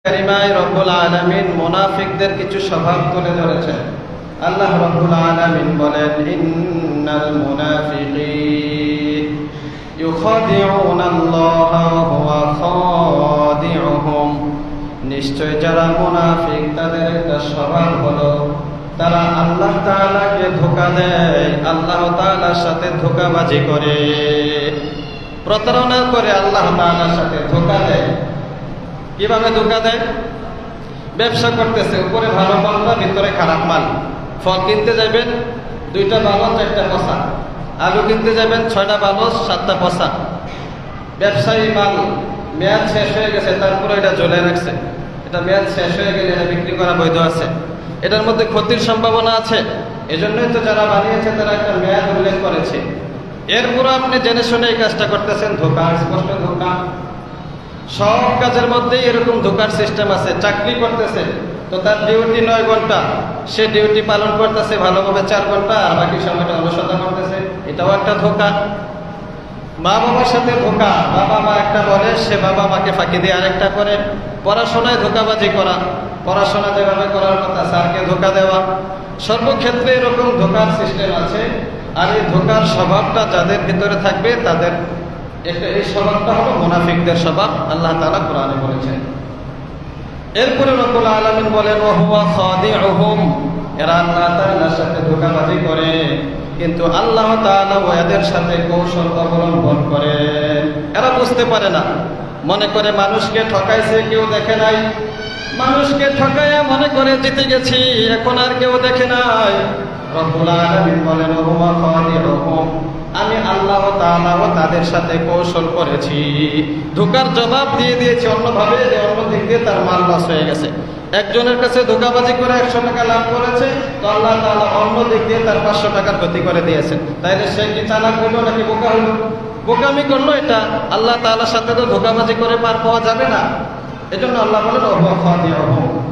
কারিমায় রব্বুল আলামিন মুনাফিকদের কিছু স্বভাব তুলে ধরেছেন। আল্লাহ রব্বুল আলামিন বলেন, ইন্নাল মুনাফিকিন ইউখাদিউনাল্লাহা ওয়া হুয়া খাদিউহুম। নিশ্চয় যারা মুনাফিক তাদের একটা স্বভাব হলো তারা আল্লাহ তাআলাকে ধোঁকা দেয়, আল্লাহ তাআলার সাথে ধোঁকাবাজি করে, প্রতারণা করে, আল্লাহ তাআলার সাথে ধোঁকা দেয়। কিভাবে ধোঁকা দেয়? ব্যবসা করতেছে, উপরে ভালো মাল না ভিতরে খারাপ মাল। ফল কিনতে যাবেন 2টা বালস 1টা পচা, আলু কিনতে যাবেন 6টা বালস 7টা পচা। ব্যবসায়ী মাল মেয়াদ শেষ হয়ে গেছে, তারপরে এটা ঝুলে রাখছে। এটা মেয়াদ শেষ হয়ে গেলে এটা বিক্রি করা বৈধ আছে, এটার মধ্যে ক্ষতির সম্ভাবনা আছে। এজন্যই তো যারা বানিয়েছে তারা একটা মেয়াদ উল্লেখ করেছে। এরপরও আপনি জেনে শুনে এই কাজটা করতেছেন, ধোঁকা, স্পষ্ট ধোঁকা। সব কাজের মধ্যেই এরকম ধোঁকার সিস্টেম আছে। চাকরি করতেছে তো তার ডিউটি 9 ঘন্টা, সে ডিউটি পালন করতেছে ভালোভাবে 4 ঘন্টা, আর বাকি সময়টা অলসতা করতেছে, এটাও একটা ধোঁকা। মা বাবার সাথে ধোঁকা, বাবা মা একটা বলে সে বাবা মাকে ফাঁকি দিয়ে আরেকটা করে। পড়াশোনায় ধোঁকাবাজি করা, পড়াশোনা যেভাবে করার কথা স্যারকে ধোঁকা দেওয়া। সর্বক্ষেত্রে এরকম ধোঁকার সিস্টেম আছে। আর এই ধোঁকার স্বভাবটা যাদের ভিতরে থাকবে তাদের এই স্বভাবটা হলো মুনাফিকদের স্বভাব, আল্লাহ তাআলা কোরআনে বলেছেন। এরপরে রব্বুল আলামিন বলেন, ওয়া হুয়া খাদিউহুম। এরা আল্লাহ তাআলার সাথে ধোঁকাবাজি করে, কিন্তু আল্লাহ তাআলা এদের সাথে কৌশল অবলম্বন করে। এরা বুঝতে পারে না, মনে করে মানুষকে ঠকাইছে, কেউ দেখে নাই। মানুষকে ঠকাইয়া মনে করে জিতে গেছি, এখন আর কেউ দেখে নাই। রব্বুল আলামিন বলেন, ওয়া হুয়া খাদিউহুম। আমি আল্লাহ তাআলাও তাদের সাথে কৌশল করেছি, ধোঁকার জবাব দিয়ে দিয়েছি অন্যভাবে, যে অন্য দিক দিয়ে তার মাল লস হয়ে গেছে। একজনের কাছে ধোঁকাবাজি করে 100 টাকা লাভ করেছে, তো আল্লাহ তাআলা অন্য দিক দিয়ে তার 500 টাকার ক্ষতি করে দিয়েছেন। তাইলে সে কি চালাক হইল নাকি বোকা হইল? বোকামি করলো। এটা আল্লাহ তাআলার সাথে তো ধোঁকাবাজি করে পার পাওয়া যাবে না। এজন্য আল্লাহ বলেন, ওয়া হুয়া খাদিউহুম।